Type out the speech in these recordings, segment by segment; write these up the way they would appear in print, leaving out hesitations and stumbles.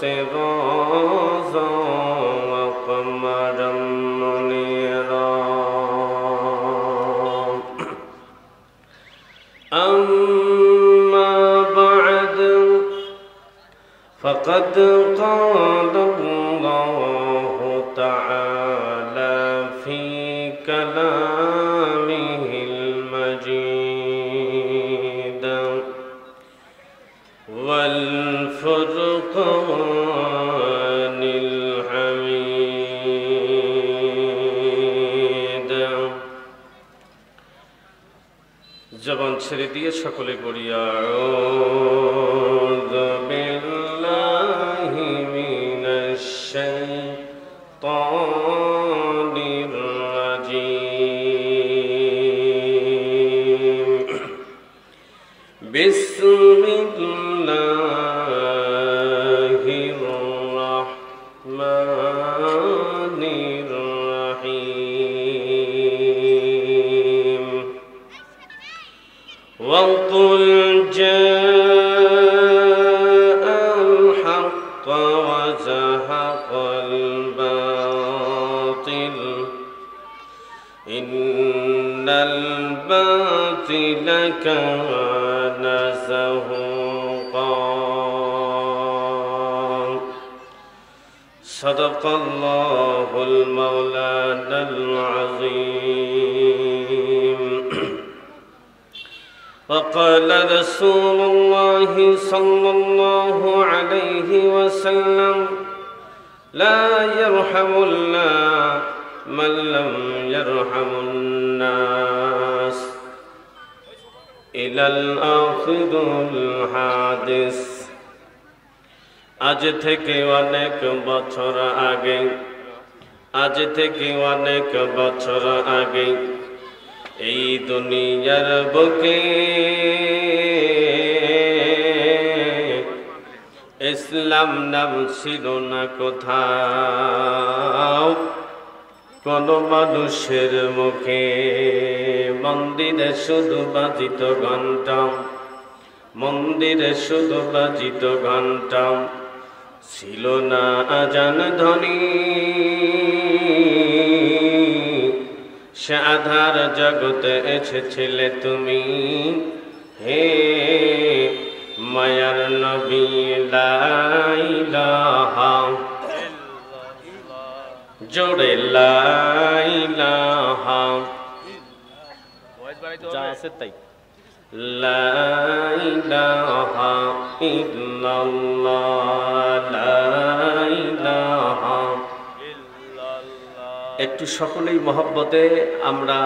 سراجا وقمرا منيرا أما بعد فقد قال الله تعالى في كلامه المجيد والفرقان الحميد জবান ছেড়ে দিয়ে সকলে পড়ি আউযু বিল্লাহি মিনাশ শাইতানির রাজীম বিসমিল্লাহির রাহমানির রাহিম وقل جاء الحق وزهق الباطل إن الباطل كان زهوقا صدق الله المولانا العظيم وقال رسول الله صلى الله عليه وسلم لا يرحم الله من لم يرحم الناس إلى الآخر الحادث আজ থেকে অনেক বছর আগে এই দুনিয়ার বুকে ইসলাম নাম ছিল না কোথাও কোন মানুষের মুখে মন্দিরে শুধু বাজিত ঘণ্টা ছিল না আজান ধ্বনি সে আধার জগতে এসেছিলে তুমি হে মায়ার নবী লা ইলাহা জোরে লা ইলাহা যা আছে তাই লা ইলাহা ইল্লাল্লাহ লা ইলাহা। একটু সকলেই মহব্বতে আমরা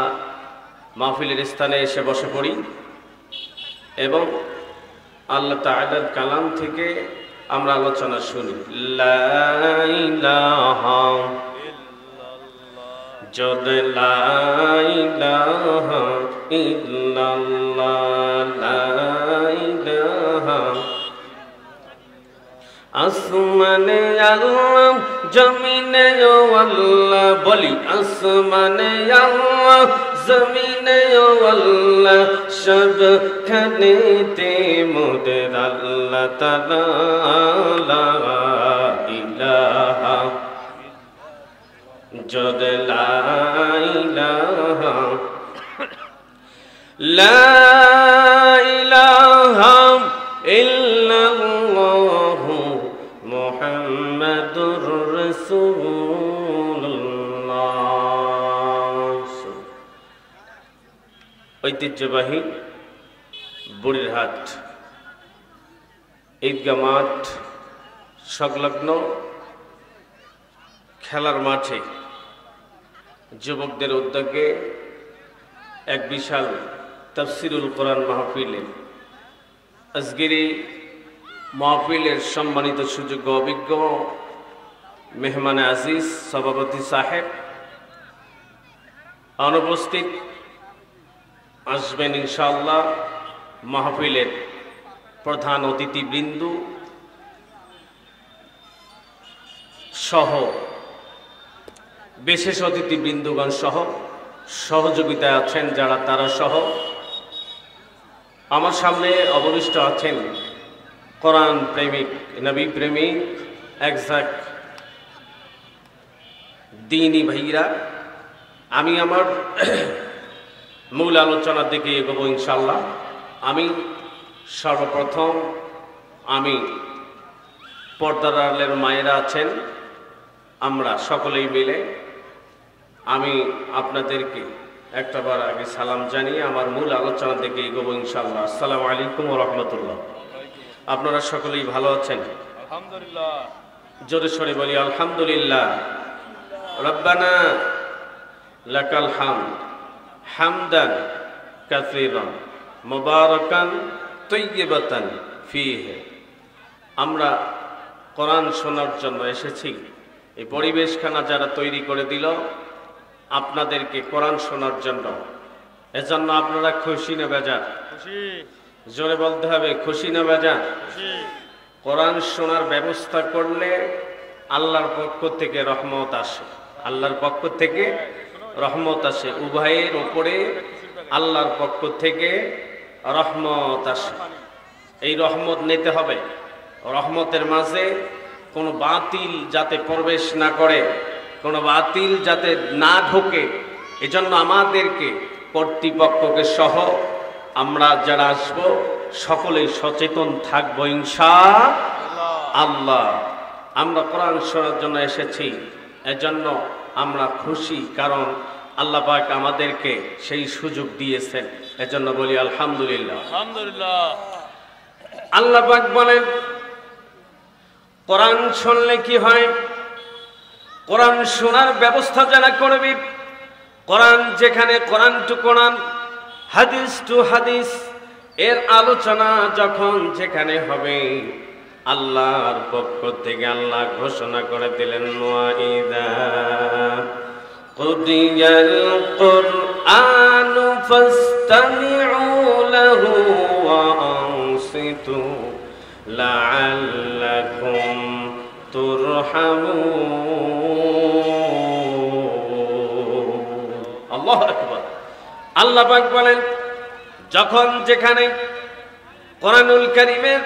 মাহফিলের স্থানে এসে বসে পড়ি এবং আল্লাহ তাআলার কালাম থেকে আমরা আলোচনা শুনি। লা ইলাহা জোরে লা ইলাহা ইল্লাল্লাহ লা ইলাহা। আসমানে আল্লাহ জমিনে আল্লাহ বলি আসমানে আল্লাহ জমিনে আল্লাহ সবখানেতে মোদের আল্লাহ তাআলা লা ইলাহা জোরে লা ইলাহা লা ইলাহা ইল্লাল্লাহ মুহাম্মাদুর রাসূলুল্লাহ। ঐতিহ্যবাহী বুড়িরহাট ঈদগাহ মাঠ সংলগ্ন খেলার মাঠে যুবকদের উদ্যোগে এক বিশাল তাফসিরুল কোরআন মাহফিলে আজকের এই মাহফিলের সম্মানিত সুযোগ্য অভিজ্ঞ মেহমান আজিজ সভাপতি সাহেব অনুপস্থিত আসবেন ইনশাআল্লাহ মাহফিলের প্রধান অতিথিবৃন্দ সহ বিশেষ অতিথিবৃন্দগণ সহ সহযোগিতায় আছেন যারা তারা সহ আমার সামনে অবশিষ্ট আছেন কোরআন প্রেমিক নবী প্রেমিক এক্সাক্ট দিনী ভাইরা, আমি আমার মূল আলোচনার দিকে এগোবো ইনশাল্লাহ। আমি সর্বপ্রথম পর্দার আড়ালের মায়েরা আছেন, আমরা সকলেই মিলে আমি আপনাদেরকে একটাবার আগে সালাম জানিয়ে আমার মূল আলোচনার দিকে এগোবো ইনশাল্লাহ। আসসালামু আলাইকুম ওয়া রাহমাতুল্লাহ। আপনারা সকলেই ভালো আছেন? আলহামদুলিল্লাহ। জোরে সরে বলি আলহামদুলিল্লাহ। রব্বানা লাকাল হামদ হামদান কাসীরান মুবারাকান তাইয়্যিবাতান ফীহি। আমরা কোরআন শোনার জন্য এসেছি। এই পরিবেশখানা যারা তৈরি করে দিল আপনাদেরকে কোরআন শোনার জন্য, এজন্য আপনারা খুশি না বেজার? খুশি। জোরে বলতে হবে, খুশি না বেজার? খুশি। কোরআন শোনার ব্যবস্থা করলে আল্লাহর পক্ষ থেকে রহমত আসে, আল্লাহর পক্ষ থেকে রহমত আসে, উভয়ের উপরে আল্লাহর পক্ষ থেকে রহমত আসে। এই রহমত নিতে হবে। রহমতের মাঝে কোনো বাতিল যাতে প্রবেশ না করে, কোনো বাতিল যাতে না ঢোকে, এজন্য আমাদেরকে কর্তৃপক্ষকে সহ আমরা যারা আসবো সকলেই সচেতন থাকবো ইনশাআল্লাহ। আমরা কোরআন শোনার জন্য এসেছি, এজন্য আমরা খুশি, কারণ আল্লাহ পাক আমাদেরকে সেই সুযোগ দিয়েছেন, এজন্য বলি আলহামদুলিল্লাহ। আলহামদুলিল্লাহ। আল্লাহ পাক বলেন কোরআন শুনলে কি হয়? কোরআন শোনার ব্যবস্থা যারা করবে, কোরআন যেখানে কোরআন টু কোরআন, হাদিস টু হাদিস এর আলোচনা যখন যেখানে হবে, আল্লাহর পক্ষ থেকে আল্লাহ ঘোষণা করে দিলেন ওয়াইদা কুদিয়াল কুরআনু ফাসতামিউ লাহু ওয়া আনসিতু লাআল্লাকুম তুরহামুন। আল্লাহু আকবার। আল্লাহ পাক বলেন যখন যেখানে কোরআনুল কারীমের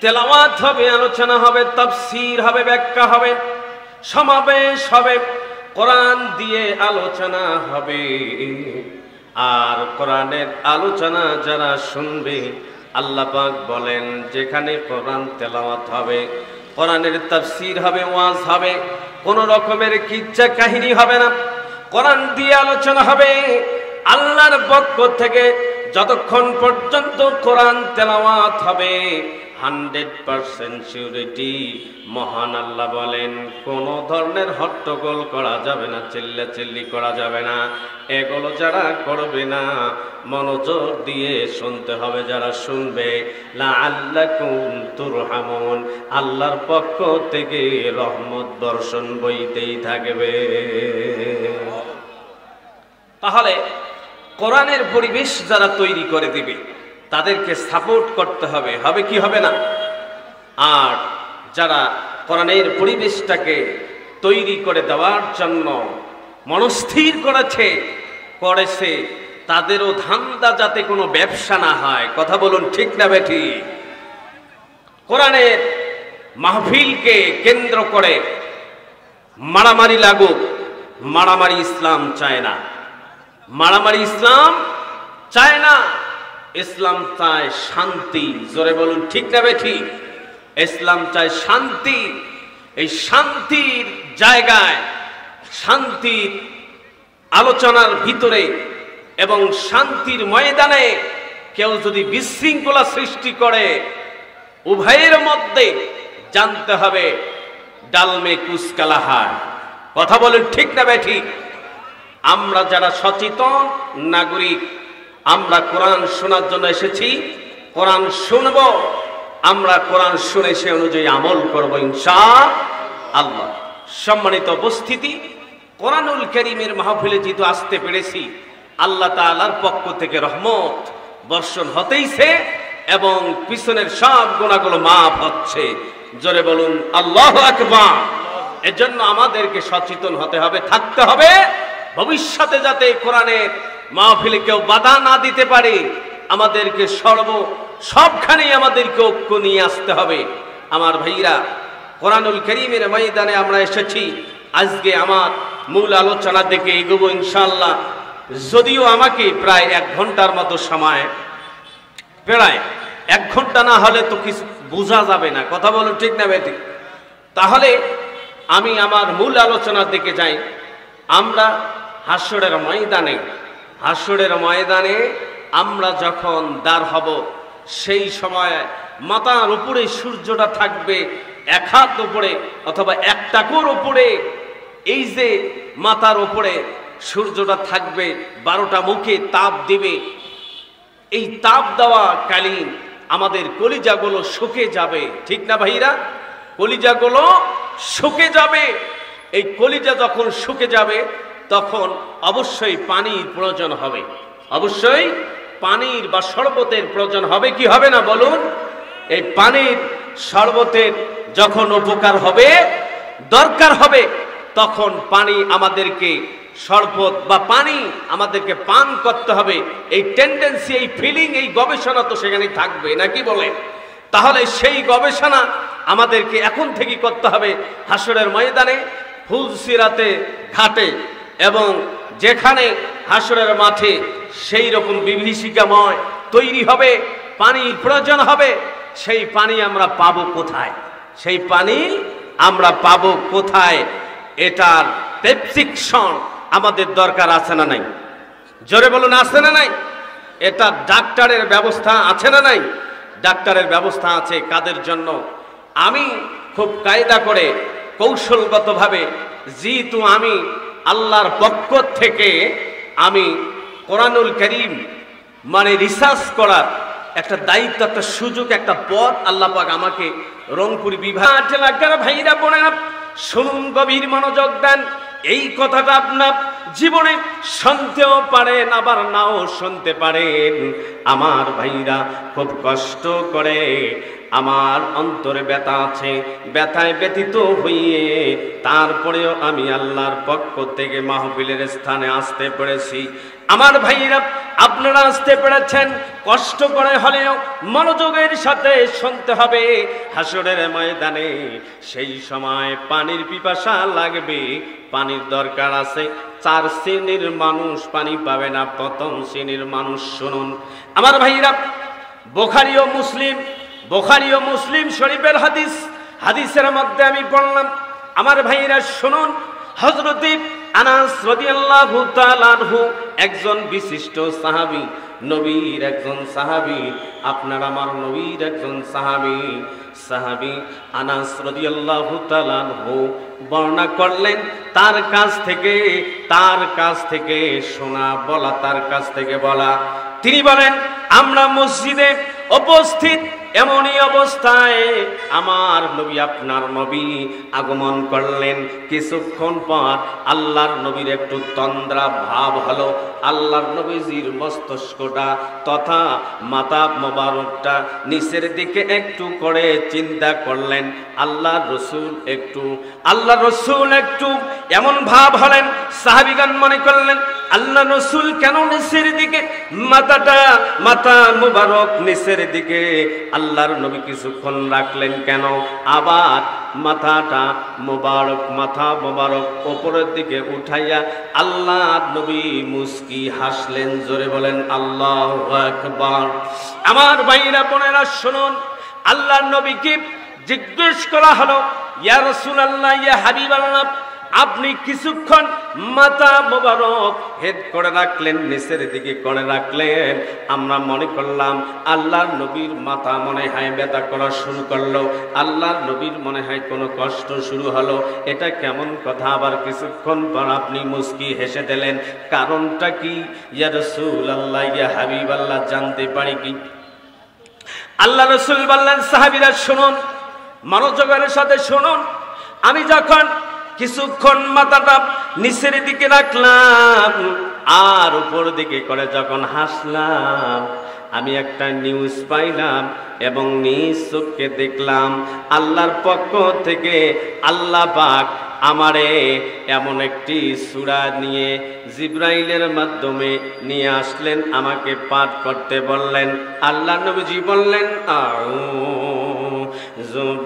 তেলাওয়াত হবে, আলোচনা হবে, তাফসীর হবে, ব্যাখ্যা হবে, সমাবেশ হবে, কোরআন দিয়ে আলোচনা হবে, আর কোরআনের আলোচনা যারা শুনবে, আল্লাহ পাক বলেন যেখানে কোরআন তেলাওয়াত হবে, কোরআনের তাফসীর হবে, ওয়াজ হবে, কোন রকমের কিচ্ছা কাহিনী হবে না, কোরআন দিয়ে আলোচনা হবে আল্লাহর পক্ষ থেকে। যতক্ষণ পর্যন্ত কোরআন তেলাওয়াত হবে 100% সিউরিটি, মহান আল্লাহ বলেন কোন ধরনের হট্টগোল করা যাবে না, চিল্লাচিল্লি করা যাবে না। এগুলো যারা করবে না, মনোযোগ দিয়ে শুনতে হবে, যারা শুনবে লাআল্লাকুম তুরহামুন, আল্লাহর পক্ষ থেকে রহমত বর্ষণ বইতেই থাকবে। তাহলে কোরআনের পরিবেশ যারা তৈরি করে দিবে তাদেরকে সাপোর্ট করতে হবে, হবে কি হবে না? আর যারা কোরআনের পরিবেশটাকে তৈরি করে দেওয়ার জন্য মনস্থির করেছে তাদেরও ধান্দা যাতে কোনো ব্যবসা না হয়। কথা বলুন ঠিক না বেঠি? কোরআনের মাহফিলকে কেন্দ্র করে মারামারি লাগুক, মারামারি ইসলাম চায় না, মারামারি ইসলাম চায় না। ইসলাম চায় শান্তি। জোরে বলুন ঠিক না বেঠি? ইসলাম চায় শান্তি। এই শান্তির জায়গায়, শান্তির আলোচনার ভিতরে এবং শান্তির ময়দানে কেউ যদি বিশৃঙ্খলা সৃষ্টি করে, উভয়ের মধ্যে জানতে হবে ডালমে কুচকালা হয়। কথা বলেন ঠিক না বেঠি? আমরা যারা সচেতন নাগরিক, আমরা কোরআন শোনার জন্য এসেছি, কোরআন শুনব, আমরা কোরআন শুনে সে অনুযায়ী আমল করব ইনশাআল্লাহ। সম্মানিত উপস্থিতি, কোরআনুল কারীমের মাহফিলে যেহেতু আসতে পেরেছি, আল্লাহ তাআলার পক্ষ থেকে রহমত বর্ষণ হতেইছে এবং পিছনের সব গুনাহগুলো মাফ হচ্ছে। জোরে বলুন আল্লাহু আকবার। এজন্য আমাদেরকে সচেতন হতে হবে, থাকতে হবে, ভবিষ্যতে যাতে কোরআনের মাহফিলে কেউ বাধা না দিতে পারে। আমাদেরকে সবখানেই আমাদেরকে ঐক্য নিয়ে আসতে হবে। আমার ভাইরা, কোরআনুল কারীমের ময়দানে আমরা এসেছি। আজকে আমার মূল আলোচনার দিকে এগোবো ইনশাআল্লাহ। যদিও আমাকে প্রায় 1 ঘন্টার মতো সময়, প্রায় 1 ঘন্টা না হলে তো কিছু বোঝা যাবে না, কথা বলো ঠিক না বেঠিক? তাহলে আমি আমার মূল আলোচনার দিকে যাই। আমরা হাসরের ময়দানে আমরা যখন দাঁড় হব, সেই সময় মাথার উপরে সূর্যটা থাকবে 1 হাত উপরে অথবা 1 টাকুর উপরে। এই যে মাথার উপরে সূর্যটা থাকবে, 12টা মুখে তাপ দিবে। এই তাপ দেওয়া কালীন আমাদের কলিজাগুলো শুকে যাবে, ঠিক না ভাইরা? কলিজাগুলো শুকে যাবে। এই কলিজা যখন শুকে যাবে তখন অবশ্যই পানির প্রয়োজন হবে, অবশ্যই পানির বা শরবতের প্রয়োজন হবে, কি হবে না বলুন? এই পানির শরবতের যখন উপকার হবে, দরকার হবে, তখন পানি আমাদেরকে, শরবত বা পানি আমাদেরকে পান করতে হবে। এই টেন্ডেন্সি, এই ফিলিং, এই গবেষণা তো সেখানে থাকবে, নাকি বলে? তাহলে সেই গবেষণা আমাদেরকে এখন থেকে করতে হবে। হাসরের ময়দানে, ফুলসিরাতে ঘাটে এবং যেখানে হাসরের মাঠে সেই রকম বিভীষিকাময় তৈরি হবে, পানির প্রয়োজন হবে। সেই পানি আমরা পাবো কোথায়? সেই পানি আমরা পাবো কোথায়? এটার প্রেসক্রিপশন আমাদের দরকার আছে না নাই? জোরে বলুন, আছে না নাই? এটা ডাক্তারের ব্যবস্থা আছে না নাই? ডাক্তারের ব্যবস্থা আছে। কাদের জন্য? আমি খুব কায়দা করে, কৌশলগতভাবে, যেহেতু আমি আল্লাহর পক্ষ থেকে আমি কোরআনুল কারীম রিসার্চ করার একটা দায়িত্ব, একটা সুযোগ, একটা পথ আল্লাহ পাক আমাকে রংপুর বিভাগ এলাকার ভাইরা বোনেরা শুনুন, গভীর মনোযোগ দেন। এই কথাটা আপনার জীবনে শুনতেও পারেন, আবার নাও শুনতে পারেন। আমার ভাইরা খুব কষ্ট করে, আমার অন্তরে ব্যথা আছে, ব্যথায় ব্যথিত হইয়ে তারপরেও আমি আল্লাহর পক্ষ থেকে মাহফিলের স্থানে আসতে পেরেছি। আমার ভাইরা আপনারা আসতে পেরেছেন, কষ্ট করে হলেও মনোযোগের সাথে শুনতে হবে। হাসরের ময়দানে সেই সময় পানির পিপাসা লাগবে, পানির দরকার আছে। 4 শ্রেণীর মানুষ পানি পাবে না। প্রথম শ্রেণীর মানুষ শুনুন আমার ভাইরা, বুখারী ও মুসলিম শরীফের হাদিসের মধ্যে আমি পড়লাম। আমার ভাইরা শুনুন, হযরত আনাস রাদিয়াল্লাহু তাআলা আনহু একজন বিশিষ্ট সাহাবী, নবীর একজন সাহাবী, আপনার আমার নবীর একজন সাহাবী আনাস রাদিয়াল্লাহু তাআলা আনহু বর্ণনা করলেন তার কাছ থেকে শোনা, তার কাছ থেকে বলা। তিনি বলেন, আমরা মসজিদে উপস্থিত, এমনই অবস্থায় আমার নবী, আপনার নবী আগমন করলেন। কিছুক্ষণ পর আল্লাহর নবীর একটু তন্দ্রা ভাব হলো। আল্লাহর নবীজির মস্তকটা তথা মাথা মোবারকটা নিচের দিকে একটু করে চিন্তা করলেন। আল্লাহ রসুল একটু এমন ভাব হলেন, সাহাবীগণ মনে করলেন আল্লাহ রসুল কেন নিচের দিকে, মাথা মোবারক নিচের দিকে আল্লাহর নবী কিছুক্ষণ রাখলেন কেন? আবার মাথা মোবারক উপরের দিকে উঠাইয়া আল্লাহর নবী মুস্কি হাসলেন। জোরে বলেন আল্লাহু আকবার। আমার ভাইরা বোনেরা শুনুন, আল্লাহর নবীকে জিজ্ঞেস করা হলো, ইয়া রাসূলুল্লাহ, ইয়া হাবিবাল্লাহ, আপনি কিছুক্ষণ মাথা মোবারক হেড করে রাখলেন, নিচের দিকে করে রাখলেন। আমরা মনে করলাম আল্লাহর নবীর মাথা মনে হয় ব্যথা করা শুরু করলো, আল্লাহর নবীর মনে হয় কোনো কষ্ট শুরু হলো। এটা কেমন কথা? আবার কিছুক্ষণ পর আপনি মুস্কি হেসে দিলেন, কারণটা কি? ইয়া রাসূলুল্লাহ, ইয়া হাবিবাল্লাহ, জানতে পারি কি? আল্লাহ রাসূল বললেন, সাহাবীরা শুনুন, মনোযোগের সাথে শুনুন, আমি যখন কিছুক্ষণ মাথাটা নিচের দিকে রাখলাম আর উপর দিকে করে যখন হাসলাম, আমি একটা নিউজ পাইলাম এবং নিজ চোখে দেখলাম আল্লাহর পক্ষ থেকে আল্লাহ পাক আমারে এমন একটি সূরা নিয়ে জিবরাইলের মাধ্যমে নিয়ে আসলেন, আমাকে পাঠ করতে বললেন। আল্লাহ নবীজি বললেন,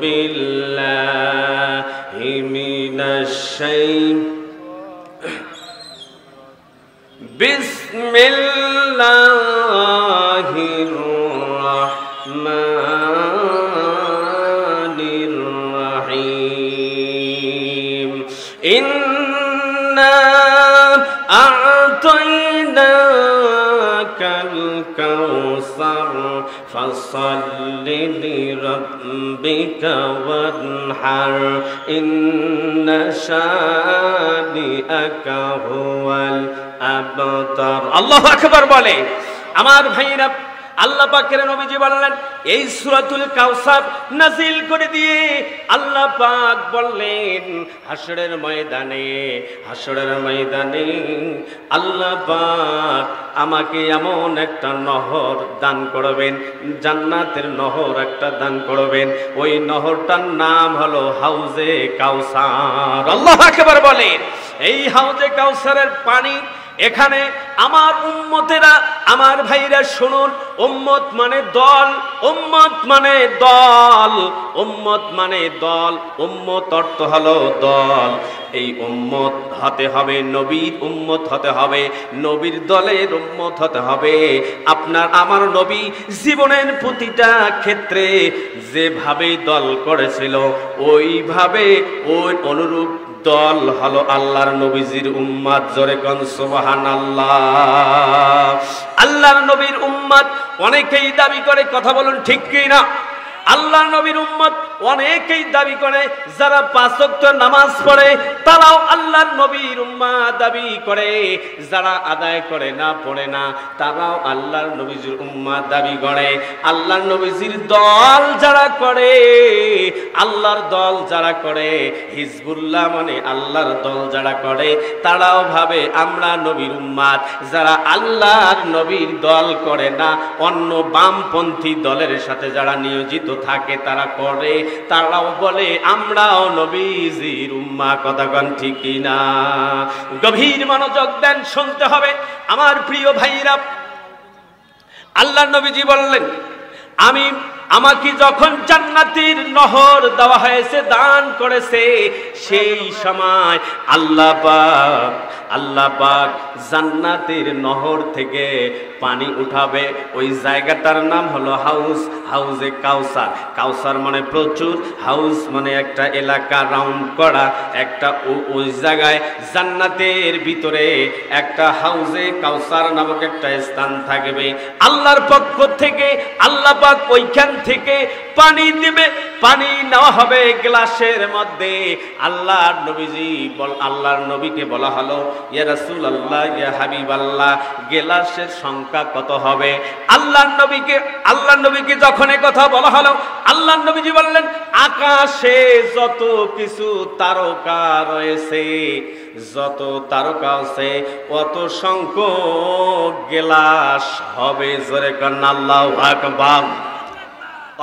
বিল্লাহি মিনাশ শাইতানির বিসমিল্লাহির রাহমানির রহিম ইন্না আ'তাইনাকাল কাউসার ফাসাল্লি লিরাব্বিকা ওয়ানহার ইন্না শানিআকা হুয়াল আবতার। আল্লাহু আকবার বলে। আমার ভাইরা, আল্লাহ পাকের নবীজি বললেন এই সূরাতুল কাউসার নাযিল করে দিয়ে আল্লাহ পাক বললেন হাশরের ময়দানে আল্লাহ পাক আমাকে এমন একটা নহর দান করবেন, জান্নাতের নহর একটা দান করবেন। ওই নহরটার নাম হলো হাউজে কাউসার। আল্লাহু আকবার বলে। এই হাউজে কাউসারের পানি এখানে আমার উম্মতেরা, আমার ভাইরা শুনুন, উম্মত মানে দল, উম্মত মানে দল, উম্মত মানে দল, উম্মত অর্থ হলো দল। এই উম্মত হতে হবে নবীর উম্মত হতে হবে, নবীর দলের উম্মত হতে হবে। আপনার আমার নবী জীবনের প্রতিটা ক্ষেত্রে যেভাবে দল করেছিল ওইভাবে ওই অনুরূপ দল হলো আল্লাহর নবীজির উম্মত। জোরে কোন সুবহানাল্লাহ। আল্লাহর নবীর উম্মত অনেকেই দাবি করে, কথা বলুন ঠিক কি না? আল্লাহর নবীর উম্মত অনেকেই দাবি করে, যারা 5 ওয়াক্ত নামাজ পড়ে তারাও আল্লাহর নবীর উম্মত দাবি করে, যারা আদায় করে না, পড়ে না, তারাও আল্লাহর নবীজির উম্মত দাবি করে। আল্লাহর নবীজির দল যারা করে, আল্লাহর দল যারা করে, হিজবুল্লাহ মানে আল্লাহর দল যারা করে, তারাও ভাবে আমরা নবীর উম্মত। যারা আল্লাহর নবীর দল করে না, অন্য বামপন্থী দলের সাথে যারা নিয়োজিত থাকে তারা করে, তারাও বলে আমরাও নবীজির উম্মাহ। কথা কোন ঠিক না? গভীর মনোযোগ দেন, শুনতে হবে আমার প্রিয় ভাইরা। আল্লাহর নবীজি বললেন আমাকে যখন জান্নাতের নহর দেওয়া হয়েছে, দান করেছে, সেই সময় আল্লাহ পাক জান্নাতের নহর থেকে পানি উঠাবে। ওই জায়গাটার নাম হলো হাউজে কাউসার। কাউসার মানে প্রচুর, হাউস মানে একটা এলাকা রাউন্ড করা একটা। ওই জায়গায় জান্নাতের ভিতরে একটা হাউজে কাউসার নামক একটা স্থান থাকবে। আল্লাহর পক্ষ থেকে আল্লাহ পাক ওইখান থেকে পানি দিবে। পানি নেওয়া হবে গ্লাসের মধ্যে। আল্লাহর নবীকে বলা হলো ইয়া রাসূলুল্লাহ, ইয়া হাবিবাল্লাহ, গ্লাসের সংখ্যা কত হবে? আল্লাহর নবীকে যখন এই কথা বলা হলো, আল্লাহর নবীজি বললেন আকাশে যত কিছু তারকা রয়েছে, যত তারকা আছে অত সংখ্যক গ্লাস হবে। জোরে কান আল্লাহু আকবার।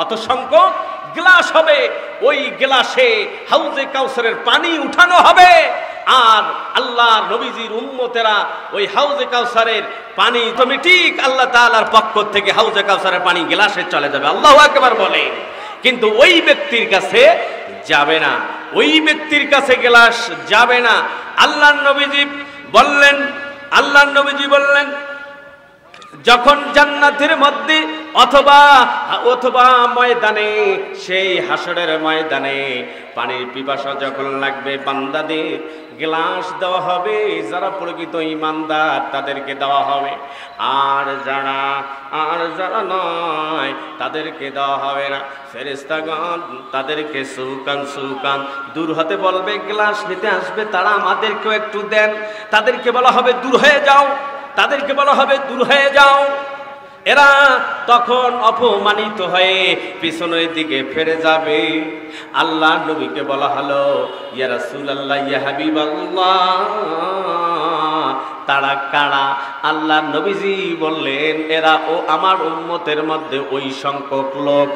অত সংখ্যক গ্লাস হবে। ওই গ্লাসে হাউজে কাউসারের পানি উঠানো হবে। আর আল্লাহর নবীজির উম্মতেরা ওই হাউজে কাউসারের পানি অটোমেটিক আল্লাহ তাআলার পক্ষ থেকে হাউজে কাউসারের পানি গ্লাসে চলে যাবে। আল্লাহু আকবার বলে। কিন্তু ওই ব্যক্তির কাছে যাবে না, ওই ব্যক্তির কাছে গ্লাস যাবে না। আল্লাহর নবীজি বললেন যখন জান্নাতের মধ্যে অথবা ময়দানে, সেই হাসরের ময়দানে পানির পিপাসা যখন লাগবে, বান্দাদের গ্লাস দেওয়া হবে। যারা প্রকৃত ঈমানদার তাদেরকে দেওয়া হবে, আর যারা নয় তাদেরকে দেওয়া হবে না। ফেরেশতাগণ তাদেরকে সুলকান দূর হতে বলবে, গ্লাস নিতে আসবে তারা, আমাদেরকেও একটু দেন। তাদেরকে বলা হবে দূর হয়ে যাও, তাদেরকে বলা হবে দূর হয়ে যাও। এরা তখন অপমানিত হয়ে পিছনের দিকে ফিরে যাবে। আল্লাহর নবীকে বলা হলো ইয়া রাসূলুল্লাহ, ইয়া হাবিবাল্লাহ, তারা কারা? আল্লাহর নবীজি বললেন এরা আমার উম্মতের মধ্যে ওই সংখ্যক লোক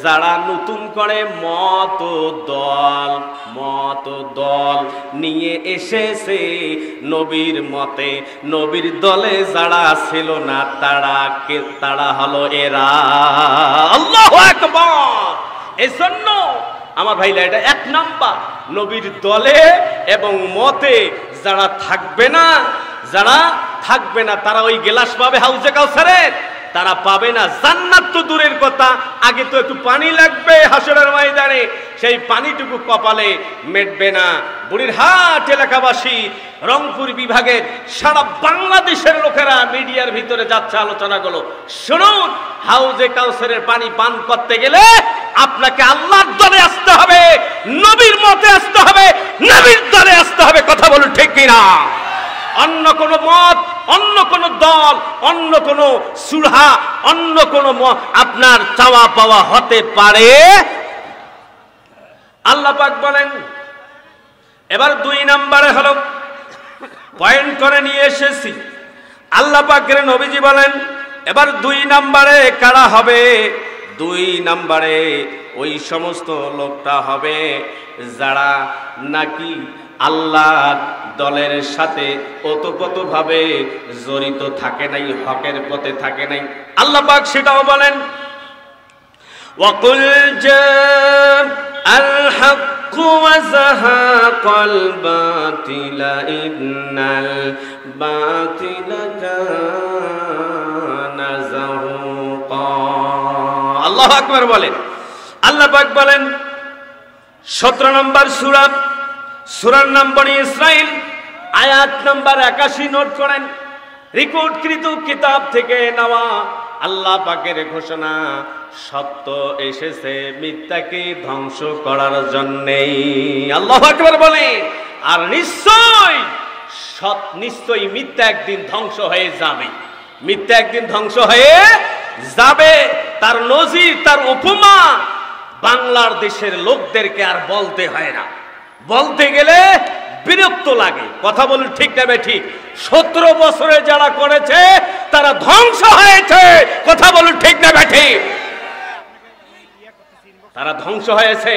যারা নতুন করে মত দল নিয়ে এসেছে। নবীর মতে, নবীর দলে যারা ছিল না তারা হলো এরা। আল্লাহু আকবার। এজন্য আমার ভাইরা এটা এক নাম্বার, নবীর দলে এবং মতে যারা থাকবে না তারা ওই গেলাস পাবে হাউজে কাউসারের, তারা পাবে না জান্নাত তো দূরের কথা, আগে তো একটু পানি লাগবে হাসরের ময়দানে, সেই পানিটুকু কপালে মেটবে না। বুড়িরহাট এলাকাবাসী, রংপুর বিভাগের সারা বাংলাদেশের লোকেরা মিডিয়ার ভিতরে যাচ্ছে আলোচনাগুলো শুনুন। হাউজে কাউসারের পানি পান করতে গেলে আপনাকে আল্লাহর দলে আসতে হবে, নবীর মতে আসতে হবে, নবীর দলে আসতে হবে। কথা বলুন ঠিক কিনা? অন্য কোন মত, অন্য কোন দল, অন্য কোন সুরহা, অন্য কোন আপনার চাওয়া পাওয়া হতে পারে। আল্লাহ পাক বলেন, এবার 2 নম্বরে হলো পয়েন্ট করে নিয়ে এসেছি। আল্লাহ পাকের নবীজি বলেন এবার 2 নম্বরে কারা হবে? 2 নম্বরে ওই সমস্ত লোকটা হবে যারা নাকি আল্লাহর দলের সাথে ওতপ্রোতভাবে জড়িত থাকে নাই, হকের পথে থাকে নাই। আল্লাহ পাক সেটাও বলেন, ওয়াকুল জাআল হাক্কু ওয়া যাহাকাল বাতিলা ইন্নাল বাতিলা কানা যাহুকা। আল্লাহু আকবার বলেন। আল্লাহ পাক বলেন 17 নম্বর সূরার নাম বনি ইসরাইল, আয়াত নাম্বার 81 নোট করেন। রেকর্ডকৃত কিতাব থেকে নেওয়া আল্লাহ পাকের ঘোষণা, সত্য এসেছে মিথ্যাকে ধ্বংস করার জন্যই। আল্লাহু আকবার বলেন। আর নিশ্চয়ই মিথ্যা একদিন ধ্বংস হয়ে যাবে, মিথ্যা একদিন ধ্বংস হয়ে যাবে। তার নজির, তার উপমা বাংলার দেশের লোকদেরকে আর বলতে হয় না, বলতে গেলে বিরক্ত লাগে। কথা বলুন ঠিক না ঠিক? 17 বছরে যারা করেছে তারা ধ্বংস হয়েছে। কথা বলুন ঠিক না ঠিক? তারা ধ্বংস হয়েছে।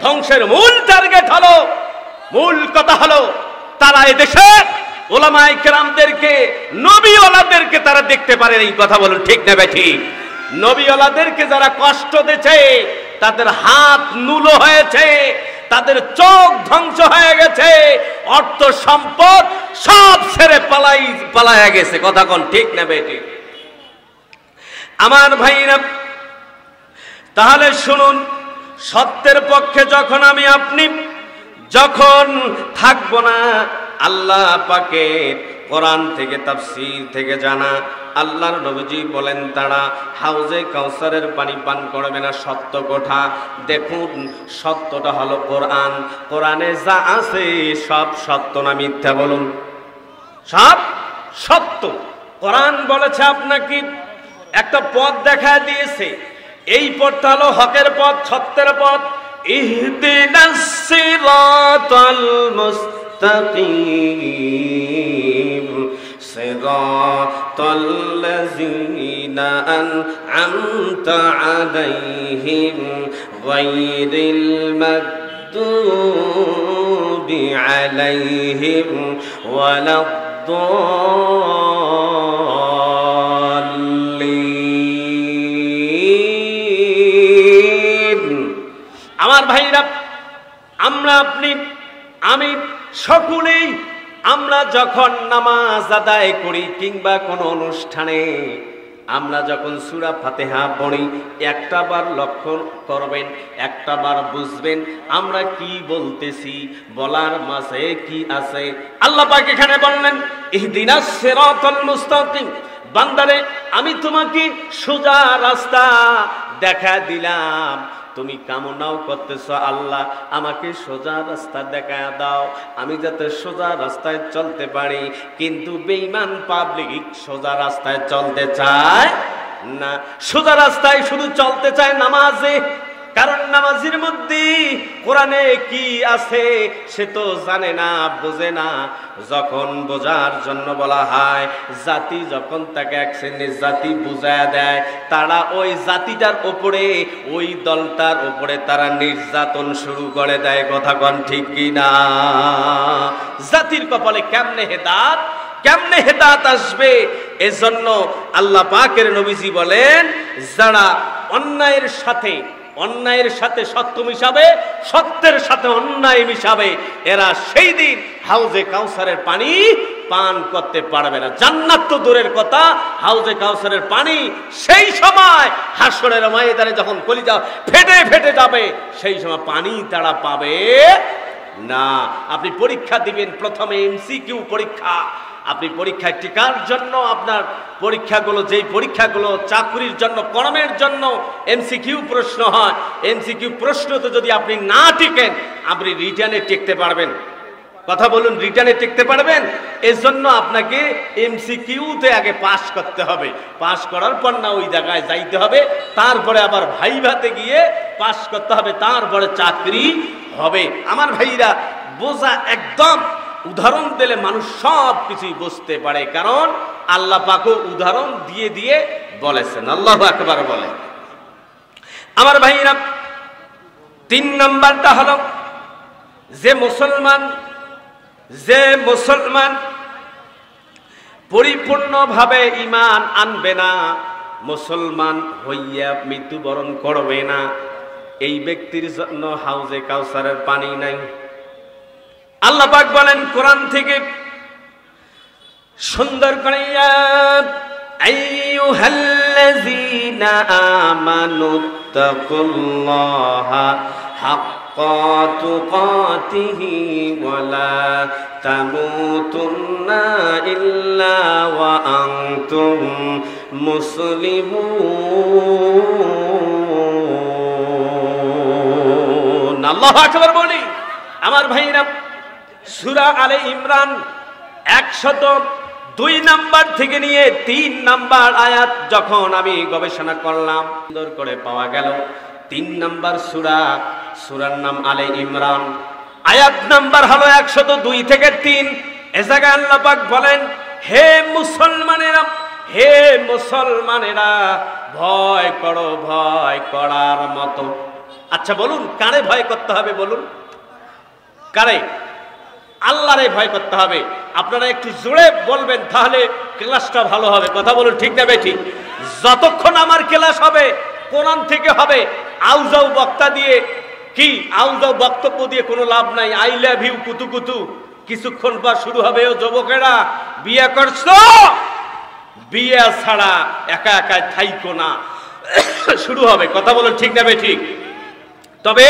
ধ্বংসের মূল টার্গেট হলো, মূল কথা হলো তারা এদেশে ওলামায়ে কেরামদেরকে, নবীওয়ালাদেরকে তারা দেখতে পারে এই। কথা বলুন ঠিক না ঠিক? নবীওয়ালাদেরকে যারা কষ্ট দিয়েছে তাদের হাত নুলো হয়েছে, তাদের চোখ ধ্বংস হয়ে গেছে, অর্থ সম্পদ সব ছেড়ে পালায়া গেছে। কথা কোন ঠিক না বেটি? আমার ভাইরা, তাহলে শুনুন, সত্যের পক্ষে যখন আমি আপনি যখন থাকবো না, আল্লাহ পাকের কোরআন থেকে তাফসীর থেকে জানা, আল্লাহর নবীজি বলেন তারা হাউজে কাউসারের পানি পান করবে না। সত্য কথা দেখুন, সত্যটা হলো কোরআন। কোরআনে যা আছে সব সত্য না মিথ্যা? বলুন, সব সত্য। কোরআন বলেছে আপনাকে একটা পথ দেখা দিয়েছে, এই পথটা হলো হকের পথ, সত্যের পথ। ইহদিনাস সিরাতাল মুস্তাকিম সিরাতাল লাযিনা আন'আমতা আলাইহিম গায়রিল মাগদুবি আলাইহিম ওয়ালাদ-দাল্লিন। আমার ভাইরা, আমরা আপনি আমি সকলেই আমরা যখন নামাজ আদায় করি কিংবা কোনো অনুষ্ঠানে আমরা যখন সূরা ফাতিহা পড়ি, একটা বার লক্ষ্য করবেন, একটা বার বুঝবেন আমরা কি বলতেছি, বলার মাঝে কি আছে। আল্লাহ পাক এখানে বললেন ইহদিনাস সিরাতাল মুস্তাকিম, বান্দারে আমি তোমাকে সোজা রাস্তা দেখা দিলাম। তুমি কামনাও করতেছ আল্লাহ আমাকে সোজা রাস্তা দেখা দাও, আমি যাতে সোজা রাস্তায় চলতে পারি। কিন্তু বেঈমান পাবলিক সোজা রাস্তায় চলতে চায় না, সোজা রাস্তায় শুধু চলতে চায় নামাজে। কারণ নামাজের মধ্যে কোরআনে কি আছে সে তো জানে না, বোঝে না। যখন বোঝার জন্য বলা হয়, জাতি যখন তাকে এক শ্রেণীর জাতি বুঝায় দেয়, তারা ওই জাতিটার উপরে, ওই দলটার উপরে তারা নির্যাতন শুরু করে দেয়। কথা কোন ঠিক কিনা? জাতির কপালে কেমনে হেদায়েত, কেমনে হেদায়েত আসবে? এজন্য আল্লাহ পাকের নবীজি বলেন, যারা অন্যায়ের সাথে অন্যায়ের সাথে সত্য মিশাবে, সত্যের সাথে অন্যায় মিশাবে, এরা সেই দিন হাউজে কাউসারের পানি পান করতে পারবে না। জান্নাত তো দূরের কথা, হাউজে কাউসারের পানি সেই সময় হাসরের ময়দানে যখন কলিজা ফেটে ফেটে যাবে, সেই সময় পানি তারা পাবে না। আপনি পরীক্ষা দিবেন, প্রথমে এমসিকিউ পরীক্ষা। আপনি পরীক্ষায় টিকার জন্য আপনার পরীক্ষাগুলো, যেই পরীক্ষাগুলো চাকরির জন্য, কর্মের জন্য এমসিকিউ প্রশ্ন হয়, এমসিকিউ প্রশ্ন তো যদি আপনি না টিকেন, আপনি রিটার্নে টিকতে পারবেন? কথা বলুন, রিটার্নে টিকতে পারবেন? এর জন্য আপনাকে এমসিকিউতে আগে পাস করতে হবে। পাস করার পর না ওই জায়গায় যাইতে হবে, তারপরে আবার ভাইভাতে গিয়ে পাস করতে হবে, তারপরে চাকরি হবে। আমার ভাইরা, বোঝা একদম উদাহরণ দিলে মানুষ সব কিছুই বুঝতে পারে, কারণ আল্লাহ পাকও উদাহরণ দিয়ে দিয়ে বলেছেন। আল্লাহু আকবার বলে। আমার ভাইরা, 3 নাম্বারটা হলো যে মুসলমান পরিপূর্ণভাবে ঈমান আনবে না, মুসলমান হইয়া মৃত্যুবরণ করবে না, এই ব্যক্তির জন্য হাউজে কাউসারের পানি নাই। আল্লাহ পাক বলেন কোরআন থেকে সুন্দর করে, আইয়ুহাল্লাযীনা আমানুত্তাকুল্লাহা হাক্কা তুকাতিহি ওয়া লা তামুতুন্না ইল্লা ওয়া আনতুম মুসলিমুন। আল্লাহু আকবার বলি। আমার ভাইরা, সূরা আলে ইমরান 102 নাম্বার থেকে নিয়ে 3 নাম্বার আয়াত যখন আমি গবেষণা করলাম, সুন্দর করে পাওয়া গেল 3 নাম্বার সূরার নাম আলে ইমরান, আয়াত নাম্বার হলো 102 থেকে 3। এ জায়গায় আল্লাহ পাক বলেন, হে মুসলমানেরা, ভয় করো ভয় করার মতো। আচ্ছা বলুন, কারে ভয় করতে হবে? বলুন, কারে? আল্লাহরে ভয় করতে হবে। আপনারা একটু জোরে বলবেন, তাহলে ক্লাসটা ভালো হবে। কথা বলুন, ঠিক না বেঠিক? যতক্ষণ আমার ক্লাস হবে কোরআন থেকে হবে, আউজাউ বক্তা দিয়ে কি আউজাউ বক্তব্য দিয়ে কোনো লাভ নাই। আই লাভ ইউ কুতু কুতু কিছুক্ষণ পর শুরু হবে। ও যুবকেরা, বিয়ে করছো, বিয়ে ছাড়া একা একা থাইকো না, শুরু হবে। কথা বলুন, ঠিক না বেঠিক? তবে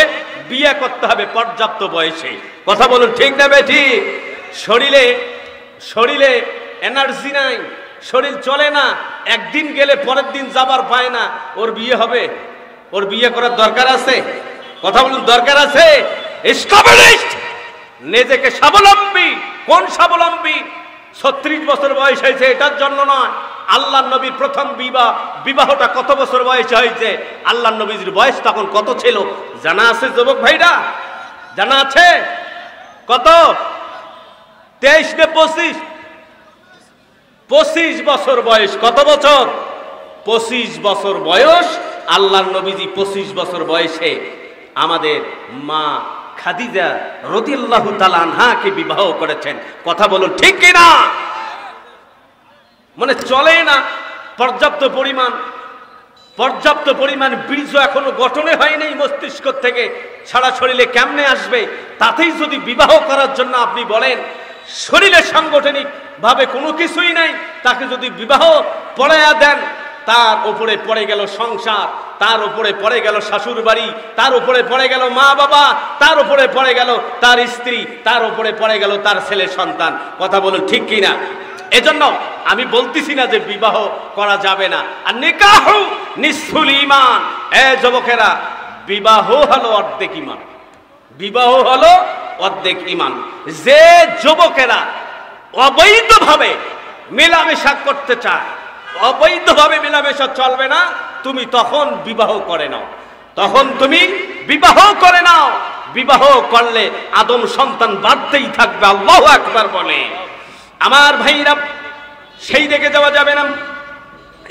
বিয়ে করতে হবে পর্যাপ্ত বয়সে। কথা বলুন, ঠিক না বেঠিক? শরীরে এনার্জি নাই, শরীর চলে না, একদিন গেলে পরের দিন যাবার পায় না, ওর বিয়ে হবে? ওর বিয়ে করার দরকার আছে? কথা বলুন, দরকার আছে? এস্টাবলিশড, নিজেকে স্বাবলম্বী। কোন স্বাবলম্বী? 36 বছর বয়স হয়েছে এটার জন্য নয়। আল্লাহর নবীর প্রথম বিবাহটা কত বছর বয়সে হয়েছে? আল্লাহর নবীর বয়স তখন কত ছিল জানা আছে যুবক ভাইরা? জানা আছে? কত? 23 না 25? 25 বছর বয়স। কত বছর? 25 বছর বয়স। আল্লাহর নবীজি 25 বছর বয়সে আমাদের মা খাদিজা রাদিয়াল্লাহু তাআলা আনহাকে বিবাহ করেছেন। কথা বলুন, ঠিক কি না? মানে চলে না পর্যাপ্ত পরিমাণ বীর্য এখনো গঠনে হয়নি মস্তিষ্ক থেকে, সারা শরীরে কেমনে আসবে? তাতেই যদি বিবাহ করার জন্য আপনি বলেন, শরীরে সাংগঠনিক ভাবে কোনো কিছুই নাই, তাকে যদি বিবাহ পড়াইয়া দেন, তার উপরে পড়ে গেল সংসার, তার উপরে পড়ে গেল শাশুর বাড়ি, তার উপরে পড়ে গেল মা বাবা, তার উপরে পড়ে গেল তার স্ত্রী, তার উপরে পড়ে গেল তার ছেলে সন্তান। কথা বলুন, ঠিক কিনা? এজন্য আমি বলতেছি না যে বিবাহ করা যাবে না। আর নিকাহ নিসফুল ঈমান। এ যুবকেরা, বিবাহ হলো অর্ধেক ঈমান। বিবাহ হলো অর্ধেক ঈমান। যে যুবকেরা অবৈধভাবে মেলামেশা করতে চায়, অবৈধভাবে মেলামেশা চলবে না, তুমি তখন বিবাহ করে নাও। তখন তুমি বিবাহ করে নাও। বিবাহ করলে আদম সন্তান বাড়তেই থাকবে। আল্লাহু আকবার বলে। আমার ভাইরা, সেই দিকে যাওয়া যাবে না।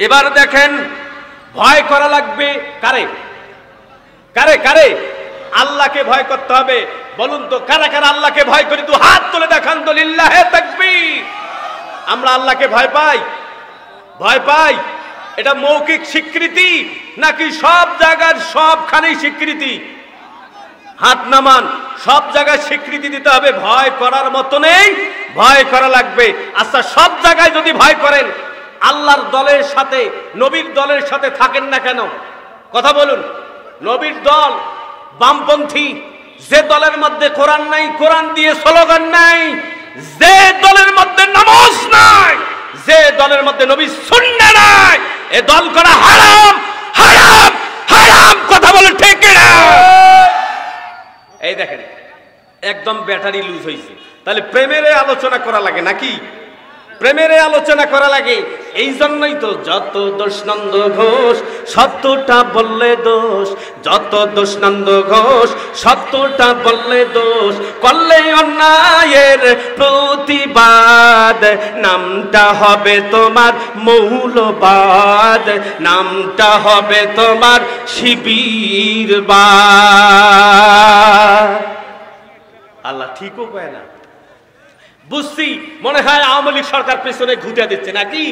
এবার দেখেন, ভয় করা লাগবে কারে? কারে কারে? আল্লাহকে ভয় করতে হবে। বলুন তো, কারা কারা আল্লাহকে ভয় করি? তো হাত তুলে দেখান তো। লিল্লাহে তাকবীর। আমরা আল্লাহকে ভয় পাই? ভয় পাই? এটা মৌখিক স্বীকৃতি নাকি সব জায়গার সবখানেই স্বীকৃতি? হাত নামান। সব জায়গায় স্বীকৃতি দিতে হবে, ভয় করার মতো নেই, ভয় করা লাগবে। আচ্ছা, সব জায়গায় যদি ভয় করেন, আল্লাহর দলের সাথে নবীর দলের সাথে থাকেন না কেন? কথা বলুন। নবীর দল বামপন্থী, যে দলের মধ্যে কোরআন নাই, কোরআন দিয়ে স্লোগান নাই, যে দলের মধ্যে নামাজ নাই, যে দলের মধ্যে নবী সুন্নাহ নাই, এ দল করা হারাম, হারাম, হারাম। কথা বলুন ঠিক কিনা? এই দেখেন, একদম ব্যাটারি লুজ হয়েছে। তাহলে প্রেমের আলোচনা করা লাগে নাকি? প্রেমের আলোচনা করা লাগে। এই জন্যই তো যত দোষ নন্দ ঘোষ সত্যটা বললে দোষ, যত দোষ নন্দ ঘোষ সত্যটা বললে দোষ, করলে অন্যায়ের প্রতিবাদ, নামটা হবে তোমার মৌলবাদ, নামটা হবে তোমার শিবিরবাদ। আল্লাহ ঠিকও কয় না। বুঝছি, মনে হয় আওয়ামী লীগ সরকার পেছনে ঘুটে দিচ্ছে নাকি,